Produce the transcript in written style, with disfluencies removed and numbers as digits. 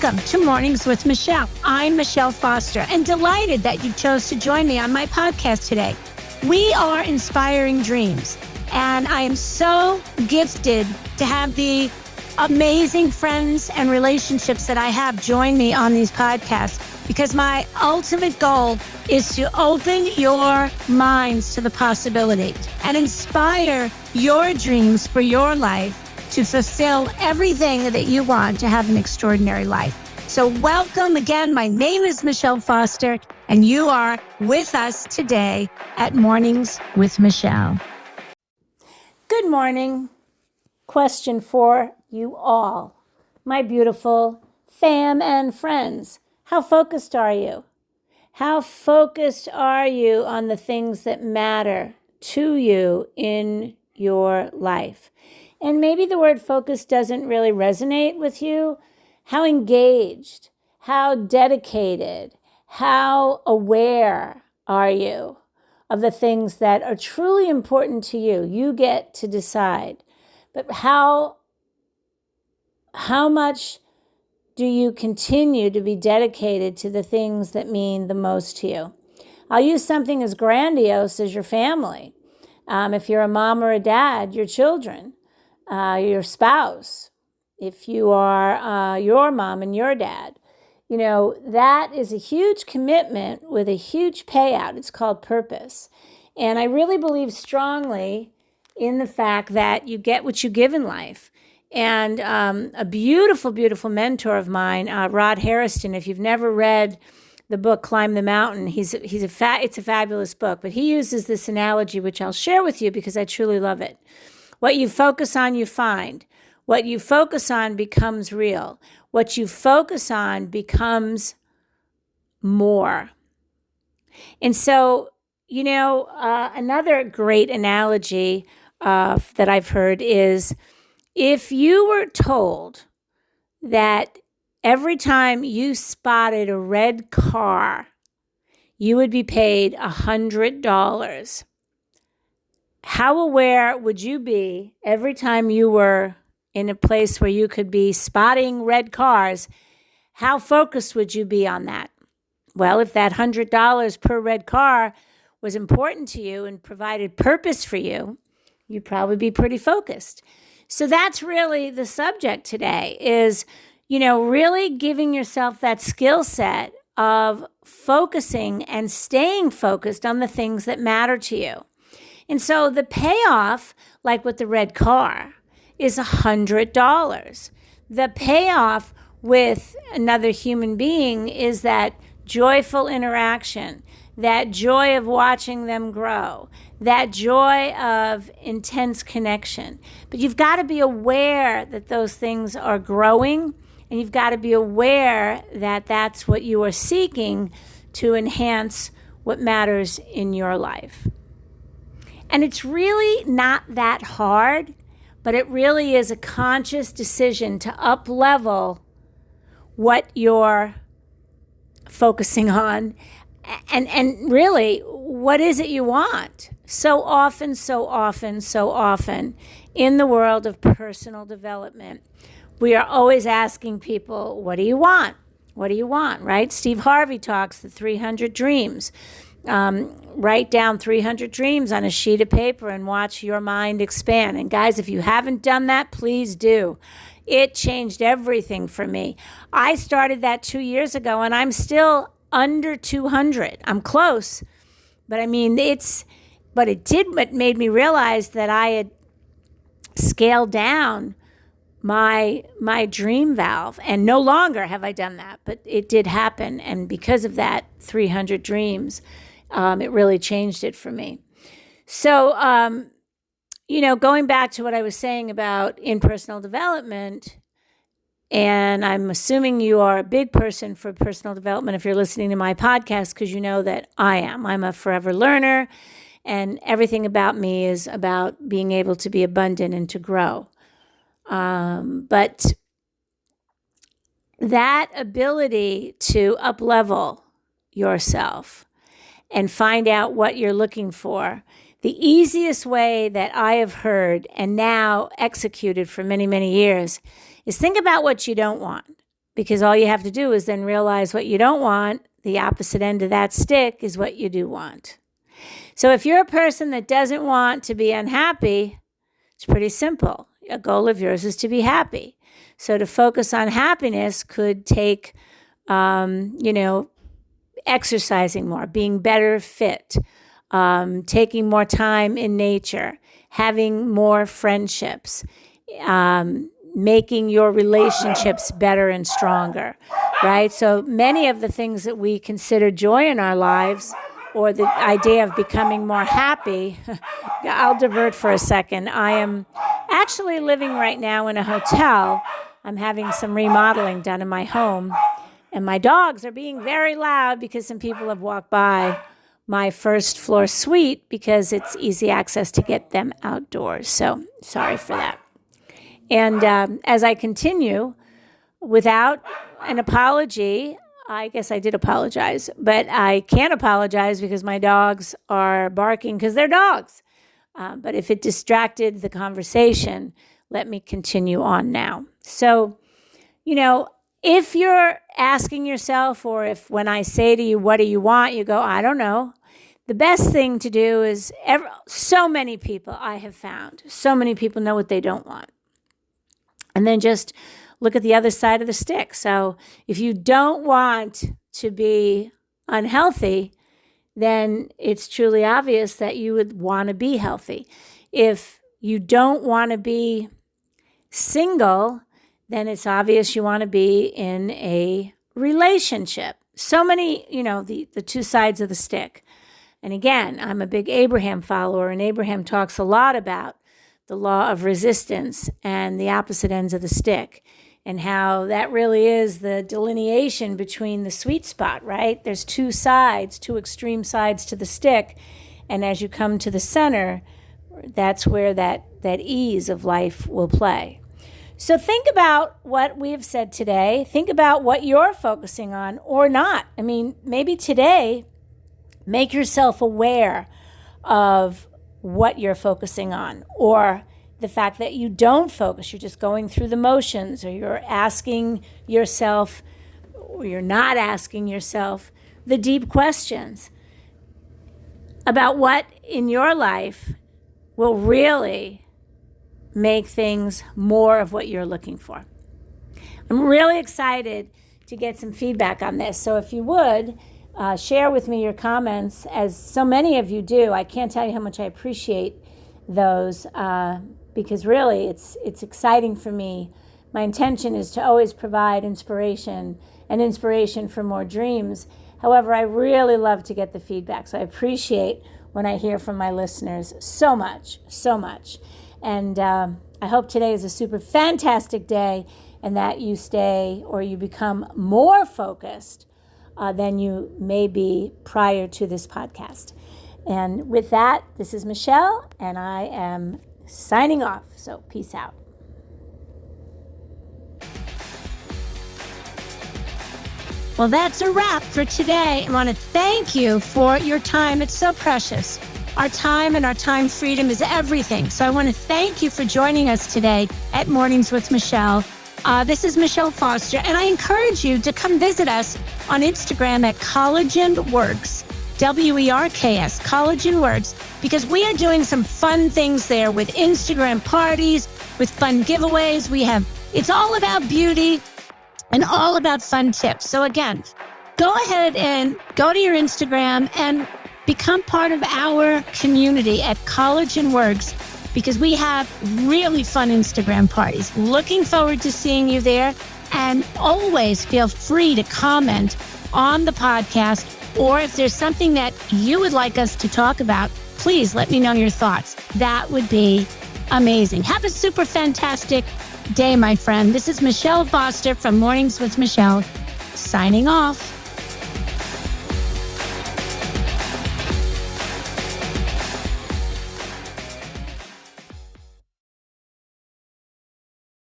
Welcome to Mornings with Michelle. I'm Michelle Foster and delighted that you chose to join me on my podcast today. We are inspiring dreams, and I am so gifted to have the amazing friends and relationships that I have join me on these podcasts, because my ultimate goal is to open your minds to the possibilities and inspire your dreams for your life to fulfill everything that you want to have an extraordinary life. So welcome again. My name is Michelle Foster, and you are with us today at Mornings with Michelle. Good morning. Question for you all, my beautiful fam and friends. How focused are you? How focused are you on the things that matter to you in your life? And maybe the word focus doesn't really resonate with you. How engaged, how dedicated, how aware are you of the things that are truly important to you? You get to decide. But how much do you continue to be dedicated to the things that mean the most to you? I'll use something as grandiose as your family. If you're a mom or a dad, your children. Your spouse, if you are your mom and your dad, that is a huge commitment with a huge payout. It's called purpose. And I really believe strongly in the fact that you get what you give in life. And a beautiful, beautiful mentor of mine, Rod Harrison, if you've never read the book Climb the Mountain, it's a fabulous book, but he uses this analogy, which I'll share with you because I truly love it. What you focus on, you find. What you focus on becomes real. What you focus on becomes more. And so, another great analogy that I've heard is, if you were told that every time you spotted a red car, you would be paid $100. How aware would you be every time you were in a place where you could be spotting red cars? How focused would you be on that? Well, if that $100 per red car was important to you and provided purpose for you, you'd probably be pretty focused. So that's really the subject today is, really giving yourself that skill set of focusing and staying focused on the things that matter to you. And so the payoff, like with the red car, is $100. The payoff with another human being is that joyful interaction, that joy of watching them grow, that joy of intense connection. But you've got to be aware that those things are growing, and you've got to be aware that that's what you are seeking to enhance what matters in your life. And it's really not that hard, but it really is a conscious decision to up-level what you're focusing on and really, what is it you want? So often in the world of personal development, we are always asking people, what do you want? What do you want, right? Steve Harvey talks the 300 dreams. Write down 300 dreams on a sheet of paper and watch your mind expand. And guys, if you haven't done that, please do. It changed everything for me. I started that 2 years ago, and I'm still under 200. I'm close, but it made me realize that I had scaled down my dream valve, and no longer have I done that, but it did happen. And because of that 300 dreams, it really changed it for me. So, going back to what I was saying about in personal development, and I'm assuming you are a big person for personal development if you're listening to my podcast, because you know that I am. I'm a forever learner, and everything about me is about being able to be abundant and to grow. But that ability to up-level yourself and find out what you're looking for, the easiest way that I have heard and now executed for many, many years is think about what you don't want. because all you have to do is then realize what you don't want. The opposite end of that stick is what you do want. So if you're a person that doesn't want to be unhappy, it's pretty simple. A goal of yours is to be happy. So to focus on happiness could take, exercising more, being better fit, taking more time in nature, having more friendships, making your relationships better and stronger, right? So many of the things that we consider joy in our lives, or the idea of becoming more happy, I'll divert for a second. I am actually living right now in a hotel. I'm having some remodeling done in my home, and my dogs are being very loud because some people have walked by my first floor suite because it's easy access to get them outdoors. So sorry for that. And as I continue, without an apology, I guess I did apologize, but I can't apologize because my dogs are barking because they're dogs. But if it distracted the conversation, let me continue on now. So, if you're asking yourself, or if when I say to you, what do you want? You go, I don't know. The best thing to do is, so many people I have found, so many people know what they don't want. And then just look at the other side of the stick. So if you don't want to be unhealthy, then it's truly obvious that you would want to be healthy. If you don't want to be single, then it's obvious you want to be in a relationship. So many, the two sides of the stick. And again, I'm a big Abraham follower, and Abraham talks a lot about the law of resistance and the opposite ends of the stick, and how that really is the delineation between the sweet spot, right? There's two sides, two extreme sides to the stick, and as you come to the center, that's where that ease of life will play. So think about what we have said today. Think about what you're focusing on or not. I mean, maybe today, make yourself aware of what you're focusing on, or the fact that you don't focus. You're just going through the motions, or you're asking yourself, or you're not asking yourself the deep questions about what in your life will really make things more of what you're looking for. I'm really excited to get some feedback on this. So if you would, share with me your comments, as so many of you do. I can't tell you how much I appreciate those, because really it's exciting for me. My intention is to always provide inspiration for more dreams. However, I really love to get the feedback. So I appreciate when I hear from my listeners so much. And I hope today is a super fantastic day, and that you stay, or you become more focused than you may be prior to this podcast. And with that, this is Michelle, and I am signing off. So peace out. Well, that's a wrap for today. I want to thank you for your time. It's so precious. Our time and our time freedom is everything. So I want to thank you for joining us today at Mornings with Michelle. This is Michelle Foster, and I encourage you to come visit us on Instagram at Collagen Works, WERKS, Collagen Works, because we are doing some fun things there with Instagram parties, with fun giveaways. It's all about beauty and all about fun tips. So again, go ahead and go to your Instagram and become part of our community at Collagen Works, because we have really fun Instagram parties. Looking forward to seeing you there. And always feel free to comment on the podcast, or if there's something that you would like us to talk about, please let me know your thoughts. That would be amazing. Have a super fantastic day, my friend. This is Michelle Foster from Mornings with Michelle, signing off.